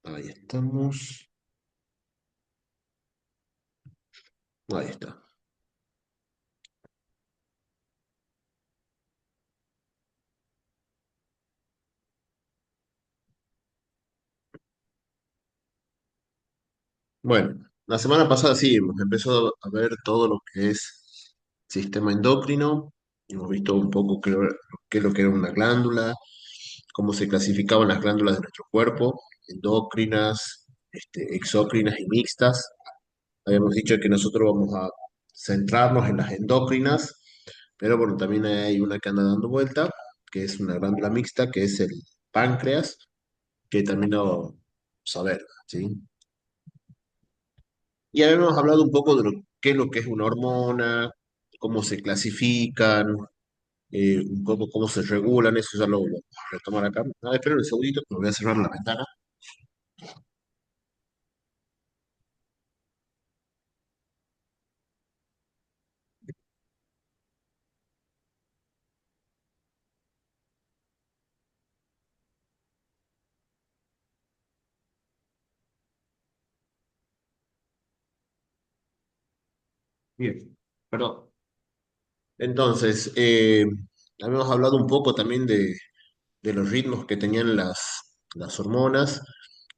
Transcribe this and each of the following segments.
Ahí estamos. Ahí está. Bueno, la semana pasada sí, hemos empezado a ver todo lo que es sistema endocrino. Hemos visto un poco qué es lo que era una glándula, cómo se clasificaban las glándulas de nuestro cuerpo, endocrinas, exócrinas y mixtas. Habíamos dicho que nosotros vamos a centrarnos en las endocrinas, pero bueno, también hay una que anda dando vuelta, que es una glándula mixta, que es el páncreas, que también lo vamos a ver, ¿sí? Y habíamos hablado un poco de qué es lo que es una hormona, cómo se clasifican, un poco cómo se regulan, eso ya lo voy a retomar acá. Ah, esperen un segundito, que me voy a cerrar la ventana. Bien, perdón. Entonces, habíamos hablado un poco también de los ritmos que tenían las hormonas,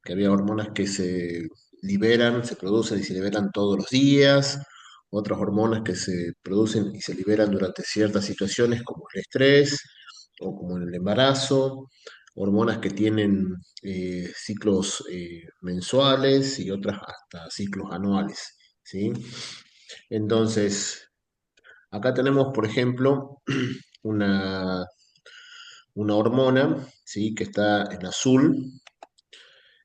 que había hormonas que se liberan, se producen y se liberan todos los días, otras hormonas que se producen y se liberan durante ciertas situaciones como el estrés o como en el embarazo, hormonas que tienen ciclos mensuales y otras hasta ciclos anuales, ¿sí? Entonces, acá tenemos, por ejemplo, una, una hormona, ¿sí? Que está en azul,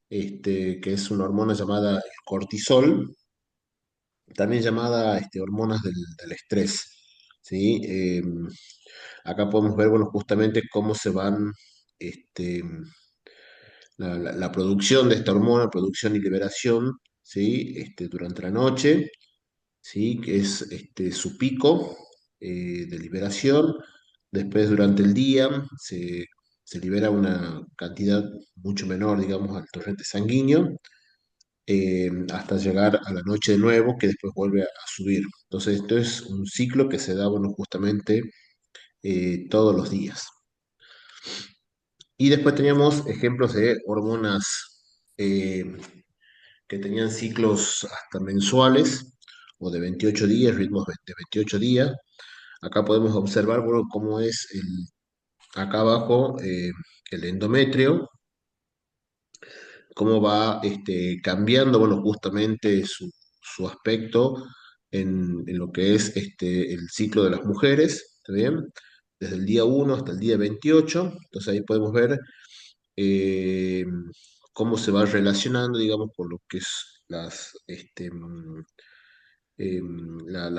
que es una hormona llamada el cortisol, también llamada hormonas del estrés, ¿sí? Acá podemos ver, bueno, justamente cómo se van este, la producción de esta hormona, producción y liberación, ¿sí? Durante la noche, ¿sí? Que es su pico de liberación. Después, durante el día, se libera una cantidad mucho menor, digamos, al torrente sanguíneo, hasta llegar a la noche de nuevo, que después vuelve a subir. Entonces, esto es un ciclo que se da, bueno, justamente todos los días. Y después teníamos ejemplos de hormonas que tenían ciclos hasta mensuales o de 28 días, ritmos de 28 días. Acá podemos observar, bueno, cómo es acá abajo el endometrio, cómo va cambiando, bueno, justamente su aspecto en lo que es el ciclo de las mujeres, ¿está bien? Desde el día 1 hasta el día 28, entonces ahí podemos ver eh, cómo se va relacionando, digamos, con lo que es las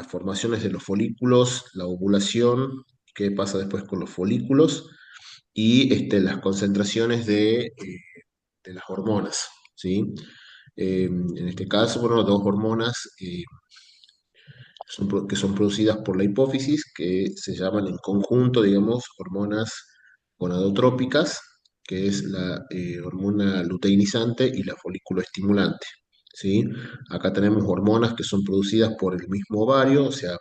formaciones de los folículos, la ovulación, qué pasa después con los folículos y las concentraciones de las hormonas, ¿sí? En este caso, bueno, dos hormonas que son producidas por la hipófisis, que se llaman en conjunto, digamos, hormonas gonadotrópicas, que es la hormona luteinizante y la folículo estimulante, ¿sí? Acá tenemos hormonas que son producidas por el mismo ovario, o sea,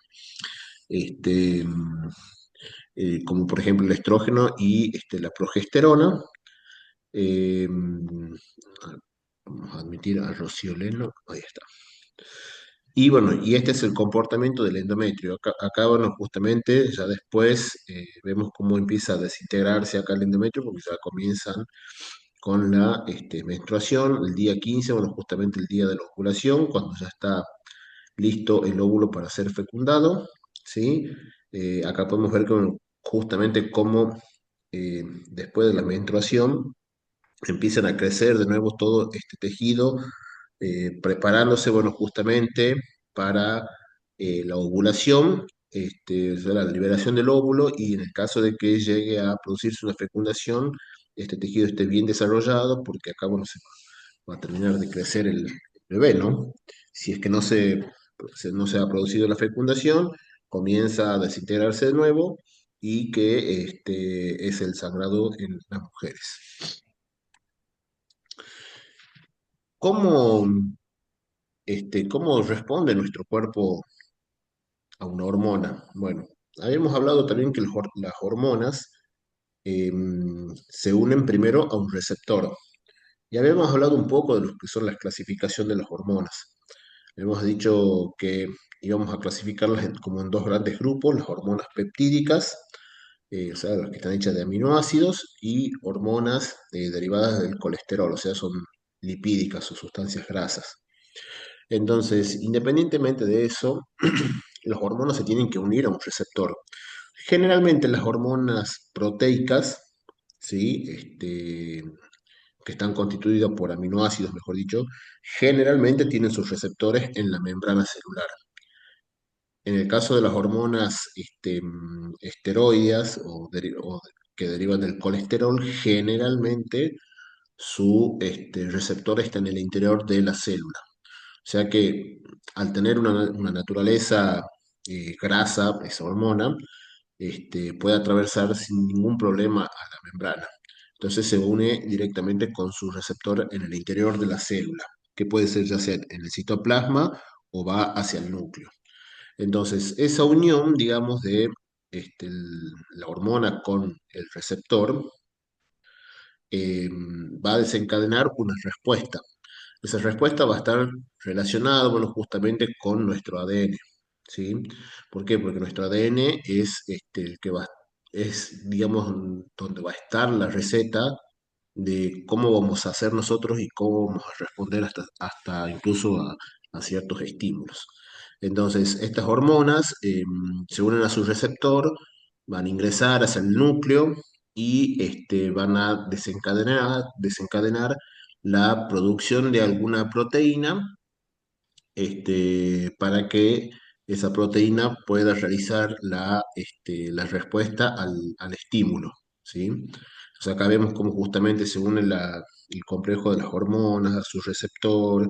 este, mm, como por ejemplo el estrógeno y la progesterona. Eh, Vamos a admitir a Rocío Leno, ahí está. Y bueno, y este es el comportamiento del endometrio. Acá, bueno, justamente ya después vemos cómo empieza a desintegrarse acá el endometrio, porque ya comienzan con la menstruación, el día 15, bueno, justamente el día de la ovulación, cuando ya está listo el óvulo para ser fecundado, ¿sí? Acá podemos ver justamente cómo después de la menstruación empiezan a crecer de nuevo todo este tejido, preparándose, bueno, justamente para la ovulación, o sea, la liberación del óvulo, y en el caso de que llegue a producirse una fecundación, este tejido esté bien desarrollado, porque acá, bueno, va a terminar de crecer el bebé, ¿no? Si es que no se ha producido la fecundación, comienza a desintegrarse de nuevo y que es el sangrado en las mujeres. ¿cómo, cómo responde nuestro cuerpo a una hormona? Bueno, habíamos hablado también que las hormonas se unen primero a un receptor. Y habíamos hablado un poco de lo que son las clasificación de las hormonas. Hemos dicho que íbamos a clasificarlas como en dos grandes grupos, las hormonas peptídicas, o sea, las que están hechas de aminoácidos, y hormonas derivadas del colesterol, o sea, son lipídicas o sustancias grasas. Entonces, independientemente de eso, las hormonas se tienen que unir a un receptor. Generalmente las hormonas proteicas, ¿sí? Que están constituidas por aminoácidos, mejor dicho, generalmente tienen sus receptores en la membrana celular. En el caso de las hormonas esteroideas que derivan del colesterol, generalmente su receptor está en el interior de la célula. O sea que al tener una naturaleza grasa, esa hormona, puede atravesar sin ningún problema a la membrana. Entonces se une directamente con su receptor en el interior de la célula, que puede ser ya sea en el citoplasma o va hacia el núcleo. Entonces, esa unión, digamos, de la hormona con el receptor va a desencadenar una respuesta. Esa respuesta va a estar relacionada, bueno, justamente con nuestro ADN, ¿sí? ¿Por qué? Porque nuestro ADN es el que es, digamos, donde va a estar la receta de cómo vamos a hacer nosotros y cómo vamos a responder hasta incluso a ciertos estímulos. Entonces, estas hormonas se unen a su receptor, van a ingresar hacia el núcleo y van a desencadenar la producción de alguna proteína para que esa proteína pueda realizar la respuesta al estímulo, ¿sí? Entonces acá vemos cómo justamente se une el complejo de las hormonas a su receptor.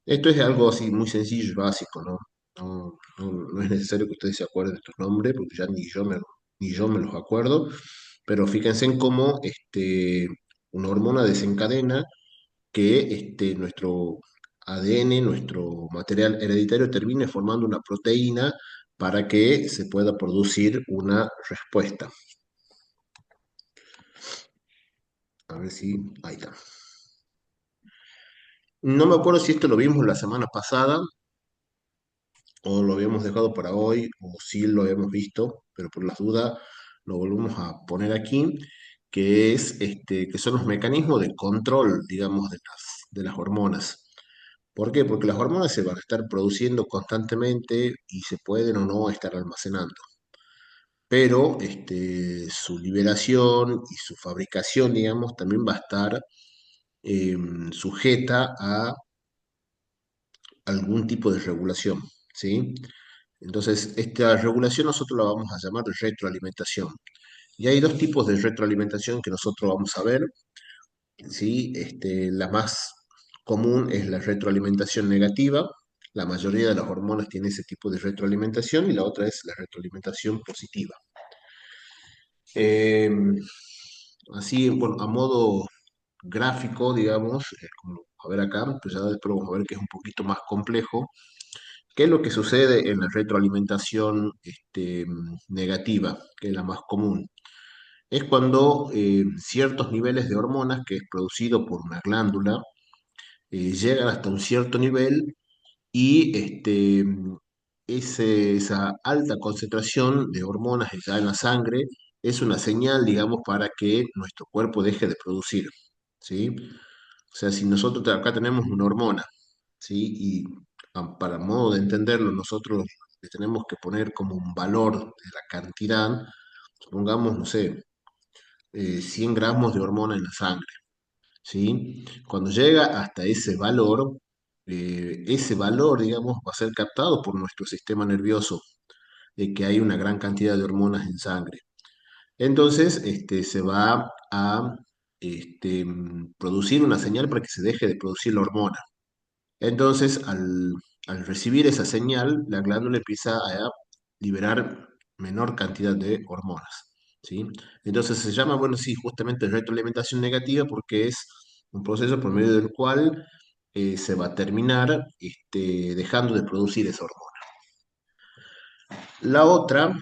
Esto es algo así muy sencillo y básico, ¿no? No es necesario que ustedes se acuerden de estos nombres, porque ya ni yo me los acuerdo, pero fíjense en cómo una hormona desencadena que nuestro ADN, nuestro material hereditario, termine formando una proteína para que se pueda producir una respuesta. A ver si... Ahí está. No me acuerdo si esto lo vimos la semana pasada o lo habíamos dejado para hoy o si lo habíamos visto, pero por las dudas lo volvemos a poner aquí, que son los mecanismos de control, digamos, de las hormonas. ¿Por qué? Porque las hormonas se van a estar produciendo constantemente y se pueden o no estar almacenando. Pero su liberación y su fabricación, digamos, también va a estar eh, sujeta a algún tipo de regulación, ¿sí? Entonces, esta regulación nosotros la vamos a llamar retroalimentación. Y hay dos tipos de retroalimentación que nosotros vamos a ver, ¿sí? La más común es la retroalimentación negativa. La mayoría de las hormonas tiene ese tipo de retroalimentación y la otra es la retroalimentación positiva. Eh, Así, bueno, a modo gráfico, digamos, como a ver acá, pues ya después vamos a ver que es un poquito más complejo. ¿Qué es lo que sucede en la retroalimentación negativa, que es la más común? Es cuando ciertos niveles de hormonas, que es producido por una glándula, llegan hasta un cierto nivel y esa alta concentración de hormonas ya en la sangre es una señal, digamos, para que nuestro cuerpo deje de producir, ¿sí? O sea, si nosotros acá tenemos una hormona, ¿sí? Y para modo de entenderlo, nosotros le tenemos que poner como un valor de la cantidad, supongamos, no sé, 100 gramos de hormona en la sangre. ¿Sí? Cuando llega hasta ese valor, digamos, va a ser captado por nuestro sistema nervioso, de que hay una gran cantidad de hormonas en sangre. Entonces, se va a producir una señal para que se deje de producir la hormona. Entonces, al recibir esa señal, la glándula empieza a liberar menor cantidad de hormonas, ¿sí? Entonces se llama, bueno, sí, justamente retroalimentación negativa porque es un proceso por medio del cual se va a terminar dejando de producir esa hormona. La otra,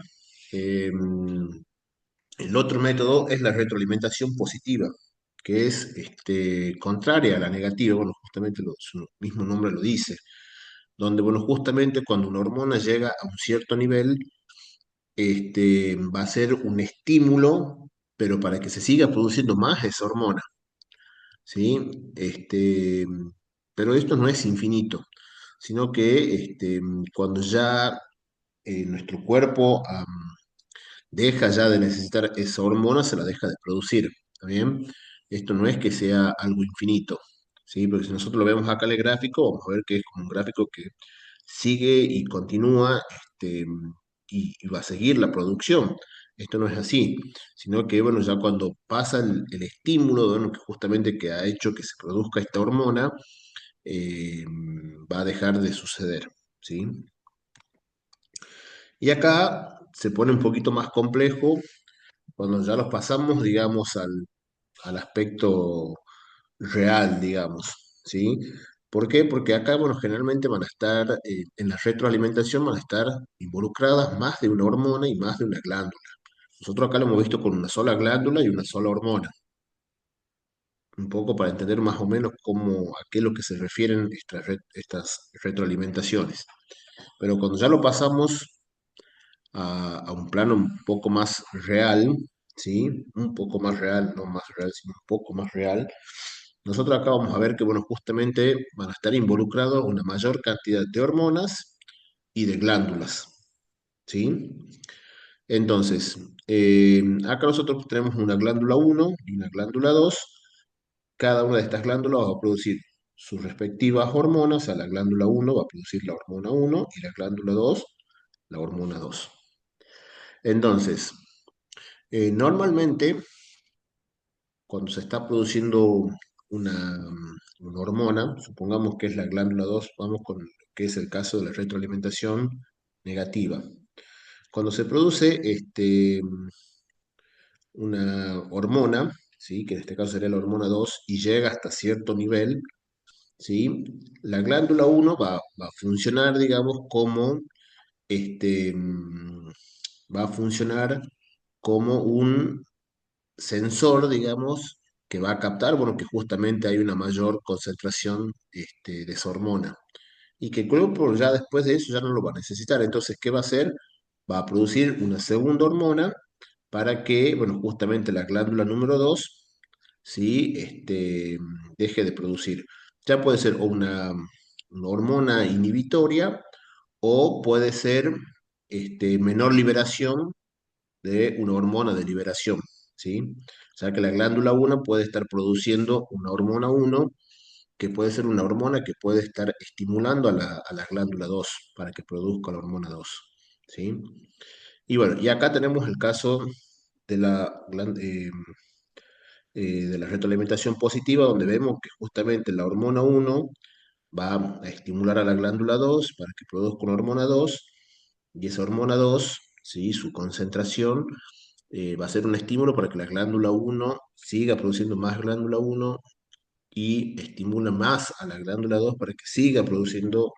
eh, el otro método es la retroalimentación positiva, que es contraria a la negativa, bueno, justamente su mismo nombre lo dice, donde, bueno, justamente cuando una hormona llega a un cierto nivel, va a ser un estímulo, pero para que se siga produciendo más esa hormona, ¿sí? Pero esto no es infinito, sino que cuando ya nuestro cuerpo deja ya de necesitar esa hormona, se la deja de producir, ¿está bien? Esto no es que sea algo infinito, ¿sí? Porque si nosotros lo vemos acá en el gráfico, vamos a ver que es como un gráfico que sigue y continúa, y va a seguir la producción. Esto no es así, sino que, bueno, ya cuando pasa el estímulo, bueno, que justamente que ha hecho que se produzca esta hormona, eh, va a dejar de suceder, ¿sí? Y acá se pone un poquito más complejo cuando ya los pasamos, digamos, al aspecto real, digamos, ¿sí? ¿Por qué? Porque acá, bueno, generalmente van a estar, en la retroalimentación van a estar involucradas más de una hormona y más de una glándula. Nosotros acá lo hemos visto con una sola glándula y una sola hormona, un poco para entender más o menos a qué es lo que se refieren estas retroalimentaciones. Pero cuando ya lo pasamos a un plano un poco más real, ¿sí? Un poco más real, no más real, sino un poco más real. Nosotros acá vamos a ver que, bueno, justamente van a estar involucrados una mayor cantidad de hormonas y de glándulas, ¿sí? Entonces, acá nosotros tenemos una glándula uno y una glándula 2. Cada una de estas glándulas va a producir sus respectivas hormonas, o sea, la glándula uno va a producir la hormona uno y la glándula 2 la hormona 2. Entonces, normalmente, cuando se está produciendo una hormona, supongamos que es la glándula 2, vamos con lo que es el caso de la retroalimentación negativa. Cuando se produce una hormona, ¿sí? Que en este caso sería la hormona 2, y llega hasta cierto nivel, ¿sí? La glándula uno va a funcionar, digamos, este, mm, va a funcionar como un sensor, digamos, que va a captar, bueno, que justamente hay una mayor concentración de esa hormona y que el cuerpo ya después de eso ya no lo va a necesitar. Entonces, ¿qué va a hacer? Va a producir una segunda hormona para que, bueno, justamente la glándula número 2, ¿sí? Deje de producir. Ya puede ser una hormona inhibitoria o puede ser menor liberación de una hormona de liberación, ¿sí? O sea que la glándula 1 puede estar produciendo una hormona 1 que puede ser una hormona que puede estar estimulando a la glándula 2 para que produzca la hormona 2, ¿sí? Y bueno, y acá tenemos el caso de la retroalimentación positiva, donde vemos que justamente la hormona 1 va a estimular a la glándula 2 para que produzca una hormona 2 y esa hormona 2, ¿sí? Su concentración va a ser un estímulo para que la glándula 1 siga produciendo más glándula 1 y estimula más a la glándula 2 para que siga produciendo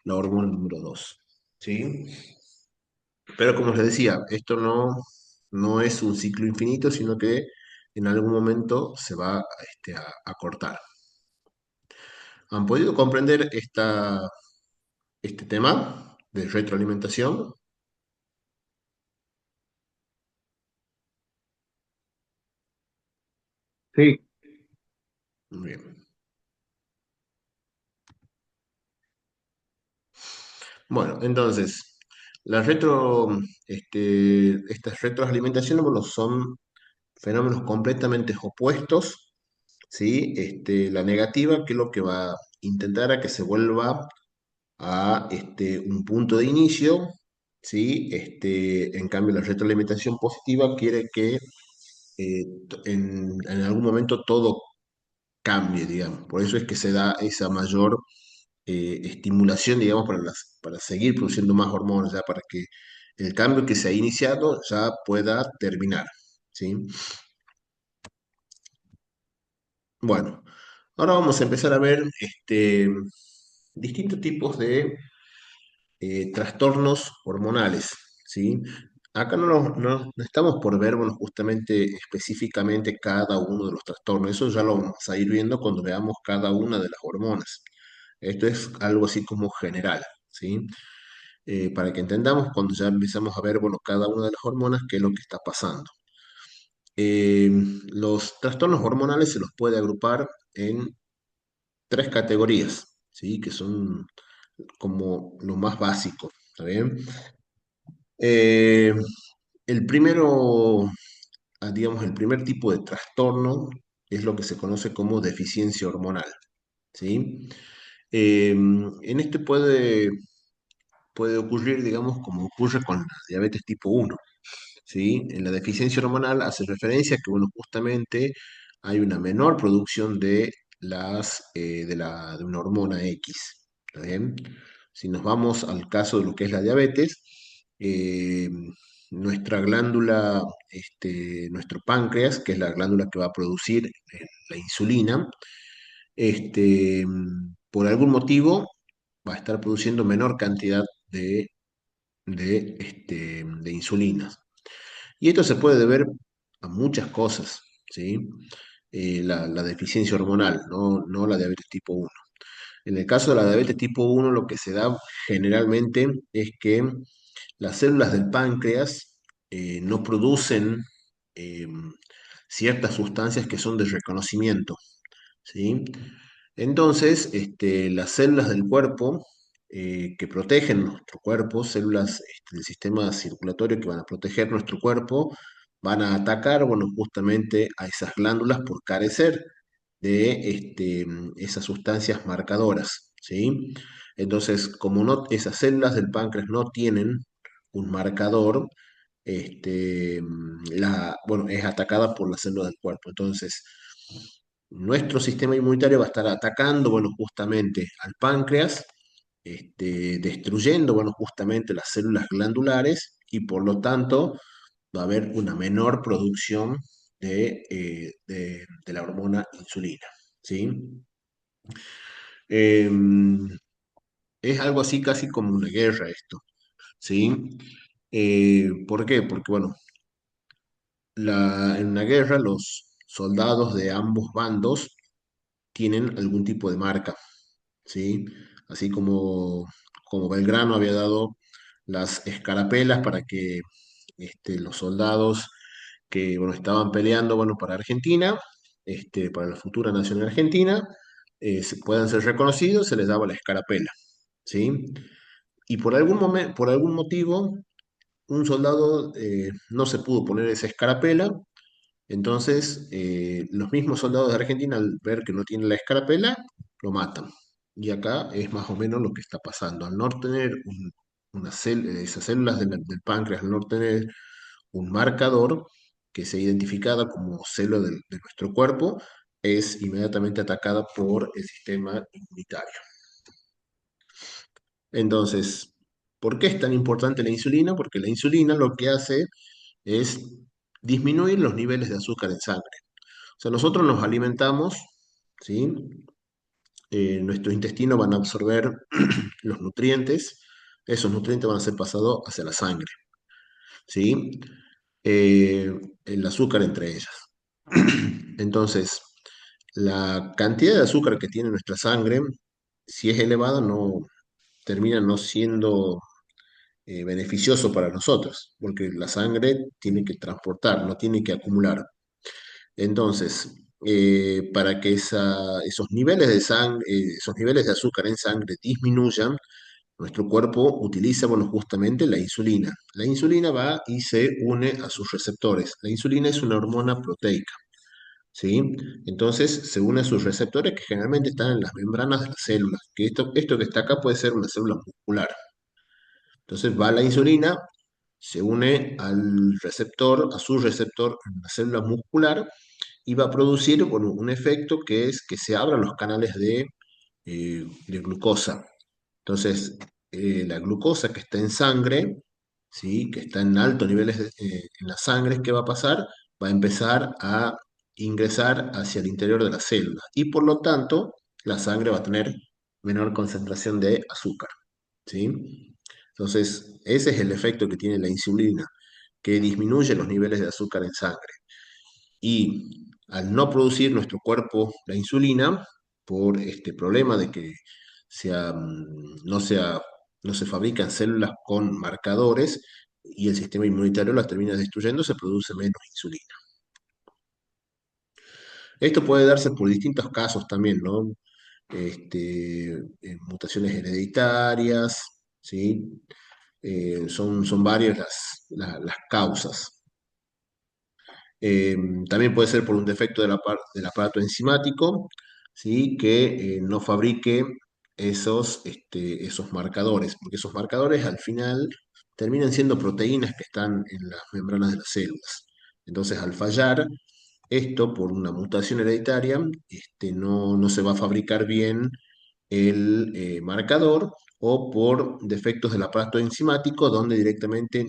la hormona número 2, ¿sí? Pero como les decía, esto no es un ciclo infinito, sino que en algún momento se va a cortar. ¿Han podido comprender este tema de retroalimentación? Sí, Muy bien. Bueno, entonces, estas retroalimentaciones, bueno, son fenómenos completamente opuestos, ¿sí? La negativa, que es lo que va a intentar a que se vuelva a un punto de inicio, ¿sí? En cambio, la retroalimentación positiva quiere que en algún momento todo cambie, digamos. Por eso es que se da esa mayor estimulación, digamos, para seguir produciendo más hormonas, ya para que el cambio que se ha iniciado ya pueda terminar, ¿sí? Bueno. Ahora vamos a empezar a ver distintos tipos de trastornos hormonales, ¿sí? Acá no estamos por ver, bueno, justamente específicamente cada uno de los trastornos. Eso ya lo vamos a ir viendo cuando veamos cada una de las hormonas. Esto es algo así como general, ¿sí? Para que entendamos cuando ya empezamos a ver, bueno, cada una de las hormonas, qué es lo que está pasando. Eh, los trastornos hormonales se los puede agrupar en tres categorías, ¿sí? Que son como lo más básico, ¿está bien? Eh, el primero, digamos, el primer tipo de trastorno es lo que se conoce como deficiencia hormonal, ¿sí? En este puede ocurrir, digamos, como ocurre con la diabetes tipo uno. ¿Sí? En la deficiencia hormonal hace referencia a que, bueno, justamente hay una menor producción de de una hormona X, ¿está bien? Si nos vamos al caso de lo que es la diabetes, eh, nuestra glándula, nuestro páncreas, que es la glándula que va a producir la insulina, por algún motivo va a estar produciendo menor cantidad de insulina. Y esto se puede deber a muchas cosas, ¿sí? La deficiencia hormonal, no la diabetes tipo uno. En el caso de la diabetes tipo uno, lo que se da generalmente es que las células del páncreas no producen eh, ciertas sustancias que son de reconocimiento, ¿sí? Entonces, las células del cuerpo que protegen nuestro cuerpo, células del sistema circulatorio que van a proteger nuestro cuerpo, van a atacar, bueno, justamente a esas glándulas por carecer de esas sustancias marcadoras, ¿sí? Entonces, como esas células del páncreas no tienen un marcador, bueno, es atacada por las células del cuerpo. Entonces, nuestro sistema inmunitario va a estar atacando, bueno, justamente al páncreas, destruyendo, bueno, justamente las células glandulares y por lo tanto va a haber una menor producción de la hormona insulina, ¿sí? Em, es algo así casi como una guerra esto, ¿sí? ¿Por qué? Porque, bueno, en una guerra los soldados de ambos bandos tienen algún tipo de marca, ¿sí? Así como Belgrano había dado las escarapelas para que los soldados que bueno, estaban peleando bueno, para Argentina, para la futura nación argentina, puedan ser reconocidos, se les daba la escarapela, ¿sí? Y por algún motivo, un soldado no se pudo poner esa escarapela, entonces, los mismos soldados de Argentina, al ver que no tiene la escarapela, lo matan. Y acá es más o menos lo que está pasando. Al no tener esas células del páncreas, al no tener un marcador que sea identificada como célula de nuestro cuerpo, es inmediatamente atacada por el sistema inmunitario. Entonces, ¿por qué es tan importante la insulina? Porque la insulina lo que hace es disminuir los niveles de azúcar en sangre. O sea, nosotros nos alimentamos, ¿sí? Nuestros intestinos van a absorber los nutrientes, esos nutrientes van a ser pasados hacia la sangre, ¿sí? Eh, el azúcar entre ellas. Entonces, la cantidad de azúcar que tiene nuestra sangre, si es elevada, termina no siendo beneficioso para nosotros, porque la sangre tiene que transportar, no tiene que acumular. Entonces, para que esos niveles de esos niveles de azúcar en sangre disminuyan, nuestro cuerpo utiliza, bueno, justamente la insulina. La insulina va y se une a sus receptores. La insulina es una hormona proteica, ¿sí? Entonces, se une a sus receptores que generalmente están en las membranas de las células, que esto que está acá puede ser una célula muscular. Entonces, va la insulina, se une al receptor, a su receptor en la célula muscular y va a producir bueno, un efecto que es que se abran los canales de glucosa. Entonces, la glucosa que está en sangre, ¿sí? Que está en altos niveles en la sangre, ¿qué va a pasar? Va a empezar a ingresar hacia el interior de las células y por lo tanto la sangre va a tener menor concentración de azúcar, ¿sí? Entonces, ese es el efecto que tiene la insulina, que disminuye los niveles de azúcar en sangre. Y al no producir nuestro cuerpo la insulina, por este problema de que sea, no se fabrican células con marcadores y el sistema inmunitario las termina destruyendo, se produce menos insulina. Esto puede darse por distintos casos también, ¿no? Mutaciones hereditarias, ¿sí? Son varias las causas. Eh, También puede ser por un defecto del aparato enzimático, ¿sí? Que no fabrique esos marcadores, porque esos marcadores al final terminan siendo proteínas que están en las membranas de las células. Entonces, al fallar esto por una mutación hereditaria, no se va a fabricar bien el marcador o por defectos del aparato enzimático, donde directamente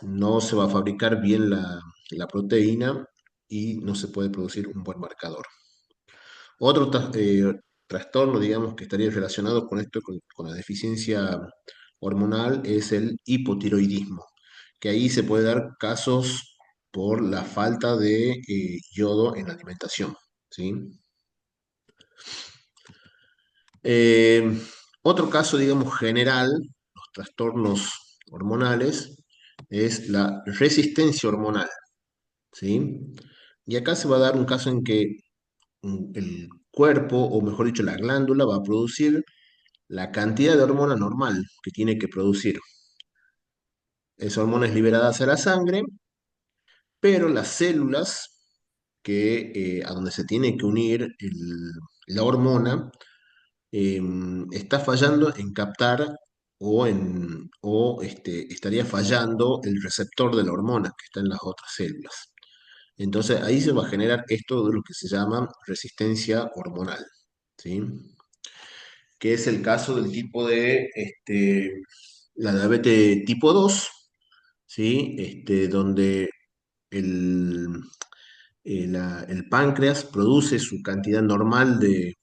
no se va a fabricar bien la proteína y no se puede producir un buen marcador. Otro trastorno, digamos, que estaría relacionado con esto, con la deficiencia hormonal, es el hipotiroidismo, que ahí se puede dar casos por la falta de yodo en la alimentación, ¿sí? Eh, Otro caso, digamos, general, los trastornos hormonales, es la resistencia hormonal, ¿sí? Y acá se va a dar un caso en que el cuerpo, o mejor dicho, la glándula va a producir la cantidad de hormona normal que tiene que producir. Esa hormona es liberada hacia la sangre, pero las células a donde se tiene que unir la hormona eh, está fallando en captar o estaría fallando el receptor de la hormona que está en las otras células. Entonces ahí se va a generar esto de lo que se llama resistencia hormonal, ¿sí? Que es el caso del tipo de la diabetes tipo 2, ¿sí? Donde el, el páncreas produce su cantidad normal de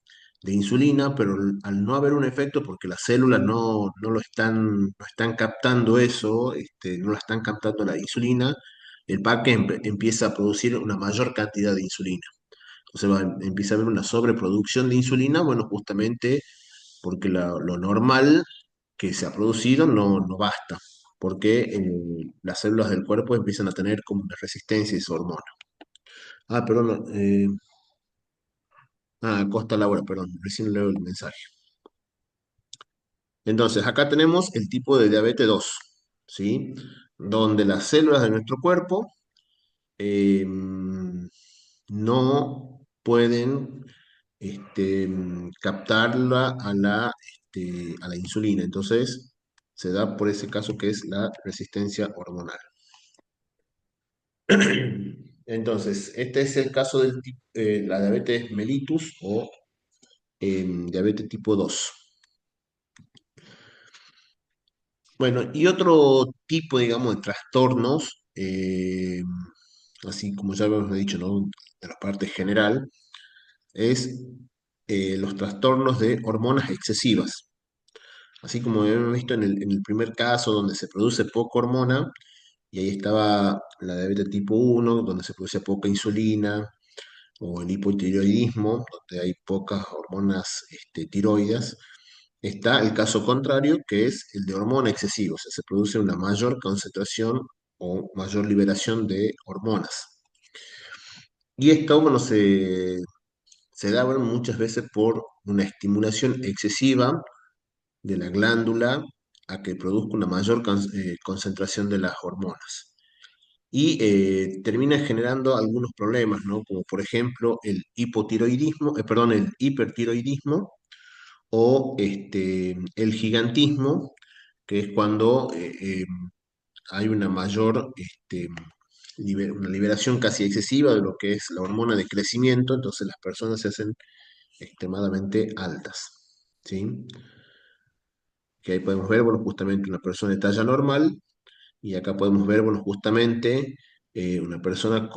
insulina, pero al no haber un efecto, porque las células no están captando eso, no la están captando la insulina, el páncreas empieza a producir una mayor cantidad de insulina. Entonces empieza a haber una sobreproducción de insulina, bueno, justamente porque lo normal que se ha producido no basta, porque las células del cuerpo empiezan a tener como una resistencia a esa hormona. Ah, perdón, Costa Laura, perdón, recién leo el mensaje. Entonces, acá tenemos el tipo de diabetes 2, ¿sí? Donde las células de nuestro cuerpo no pueden captarla a la insulina. Entonces, se da por ese caso que es la resistencia hormonal. Entonces, este es el caso de la diabetes mellitus o diabetes tipo 2. Bueno, y otro tipo, digamos, de trastornos, así como ya habíamos dicho, ¿no? De la parte general, es los trastornos de hormonas excesivas. Así como hemos visto en el primer caso, donde se produce poca hormona, y ahí estaba la diabetes tipo 1, donde se produce poca insulina, o el hipotiroidismo, donde hay pocas hormonas tiroides. Está el caso contrario, que es el de hormona excesiva, o sea, se produce una mayor concentración o mayor liberación de hormonas. Y esto, bueno, se da bueno, muchas veces por una estimulación excesiva de la glándula a que produzca una mayor concentración de las hormonas. Y termina generando algunos problemas, ¿no? Como por ejemplo el hipotiroidismo, perdón, el hipertiroidismo o el gigantismo, que es cuando hay una mayor una liberación casi excesiva de lo que es la hormona de crecimiento, entonces las personas se hacen extremadamente altas, ¿sí? Que ahí podemos ver, bueno, justamente una persona de talla normal y acá podemos ver, bueno, justamente una persona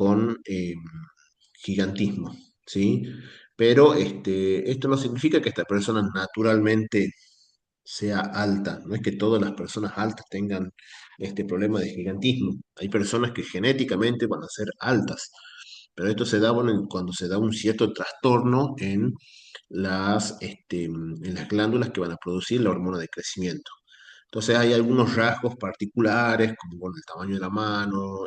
gigantismo, ¿sí? Pero esto no significa que esta persona naturalmente sea alta. No es que todas las personas altas tengan este problema de gigantismo. Hay personas que genéticamente van a ser altas, pero esto se da, bueno, cuando se da un cierto trastorno en las glándulas que van a producir la hormona de crecimiento. Entonces hay algunos rasgos particulares, como bueno, el tamaño de la mano,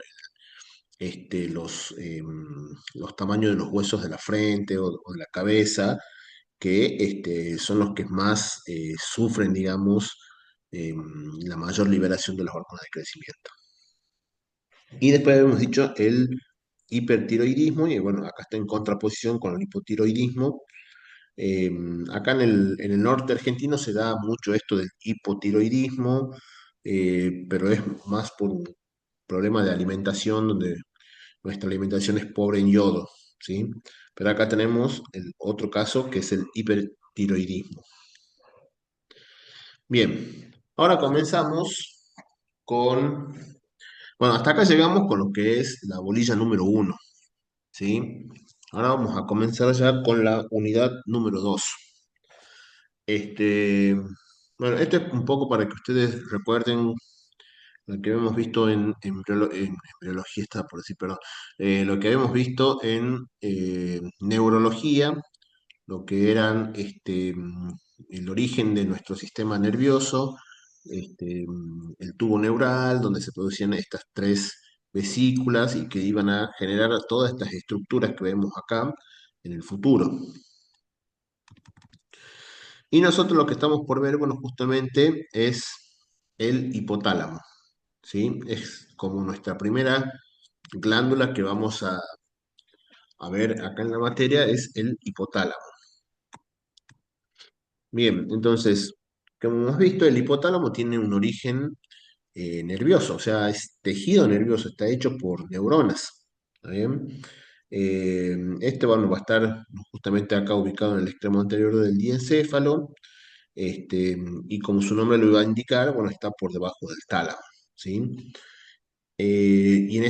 los tamaños de los huesos de la frente o de la cabeza, que son los que más sufren, digamos, la mayor liberación de las hormonas de crecimiento. Y después habíamos dicho el hipertiroidismo, y bueno, acá está en contraposición con el hipotiroidismo. Eh, Acá en el norte argentino se da mucho esto del hipotiroidismo, pero es más por un problema de alimentación, donde nuestra alimentación es pobre en yodo, ¿sí? Pero acá tenemos el otro caso que es el hipertiroidismo. Bien, ahora comenzamos con, bueno, hasta acá llegamos con lo que es la bolilla número uno, ¿sí? Ahora vamos a comenzar ya con la unidad número dos. Este, bueno, esto es un poco para que ustedes recuerden lo que habíamos visto en embriología, está por decir, perdón, lo que habíamos visto en neurología, lo que eran el origen de nuestro sistema nervioso, el tubo neural, donde se producían estas tres vesículas y que iban a generar todas estas estructuras que vemos acá en el futuro. Y nosotros lo que estamos por ver, bueno, justamente es el hipotálamo, ¿sí? Es como nuestra primera glándula que vamos a ver acá en la materia, es el hipotálamo. Bien, entonces, como hemos visto, el hipotálamo tiene un origen nervioso, o sea, es tejido nervioso, está hecho por neuronas. ¿Está bien? Bueno, va a estar justamente acá ubicado en el extremo anterior del diencéfalo, y como su nombre lo iba a indicar, bueno, está por debajo del tálamo, ¿sí? Y en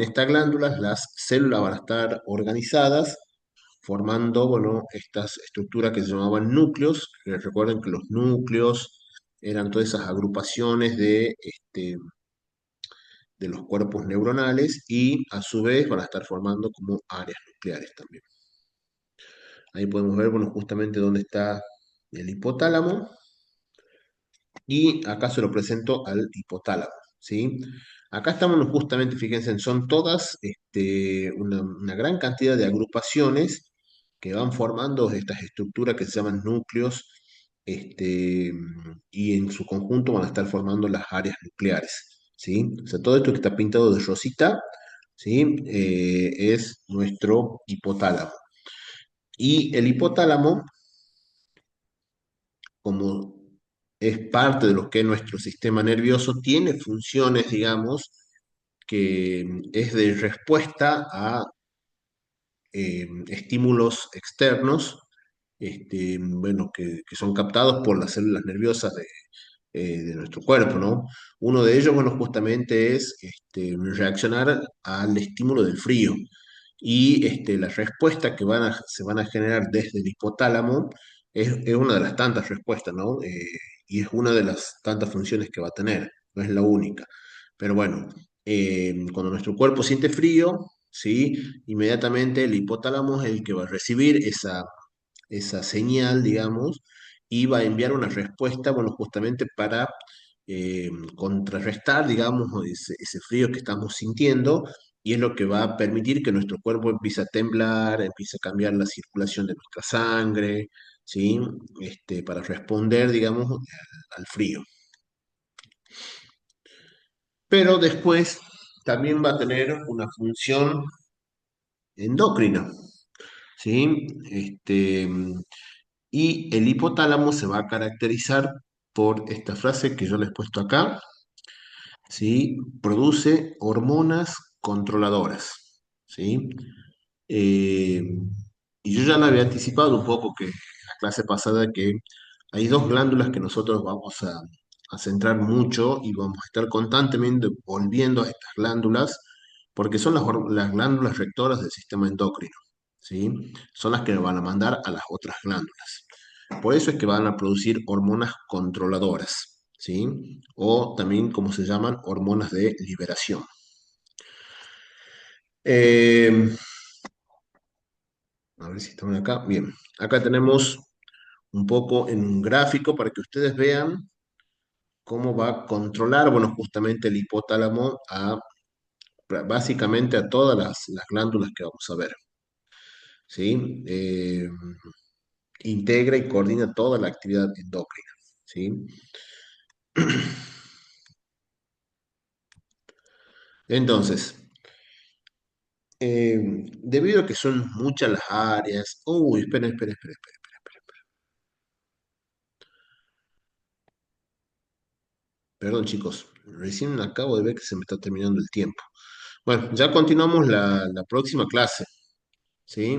estas glándulas las células van a estar organizadas formando, bueno, estas estructuras que se llamaban núcleos. Recuerden que los núcleos eran todas esas agrupaciones de los cuerpos neuronales y a su vez van a estar formando como áreas nucleares también. Ahí podemos ver, bueno, justamente dónde está el hipotálamo y acá se lo presento al hipotálamo, ¿sí? Acá estamos justamente, fíjense, son todas una gran cantidad de agrupaciones que van formando estas estructuras que se llaman núcleos, y en su conjunto van a estar formando las áreas nucleares, ¿sí? O sea, todo esto que está pintado de rosita, ¿sí? Es nuestro hipotálamo. Y el hipotálamo, como es parte de lo que es nuestro sistema nervioso, tiene funciones, digamos, que es de respuesta a estímulos externos, bueno, que son captados por las células nerviosas de nuestro cuerpo, ¿no? Uno de ellos, bueno, justamente es reaccionar al estímulo del frío. Y la respuesta que se van a generar desde el hipotálamo es una de las tantas respuestas, ¿no? Y es una de las tantas funciones que va a tener, no es la única. Pero bueno, cuando nuestro cuerpo siente frío, ¿sí? Inmediatamente el hipotálamo es el que va a recibir esa señal, digamos, y va a enviar una respuesta, bueno, justamente para contrarrestar, digamos, ese frío que estamos sintiendo, y es lo que va a permitir que nuestro cuerpo empiece a temblar, empiece a cambiar la circulación de nuestra sangre, ¿sí? Para responder, digamos, al frío. Pero después también va a tener una función endocrina, ¿sí? Y el hipotálamo se va a caracterizar por esta frase que yo les he puesto acá, ¿sí? Produce hormonas controladoras, ¿sí? Eh, y yo ya le había anticipado un poco que en la clase pasada que hay dos glándulas que nosotros vamos a centrar mucho y vamos a estar constantemente volviendo a estas glándulas, porque son las glándulas rectoras del sistema endocrino, ¿sí? Son las que van a mandar a las otras glándulas. Por eso es que van a producir hormonas controladoras, ¿sí? O también, como se llaman, hormonas de liberación. Eh, a ver si estamos acá. Bien, acá tenemos un poco en un gráfico para que ustedes vean cómo va a controlar, bueno, justamente el hipotálamo a básicamente a todas las glándulas que vamos a ver, ¿sí? Integra y coordina toda la actividad endocrina, ¿sí? Entonces, debido a que son muchas las áreas, uy, espera. Perdón, chicos, recién acabo de ver que se me está terminando el tiempo. Bueno, ya continuamos la próxima clase, ¿sí?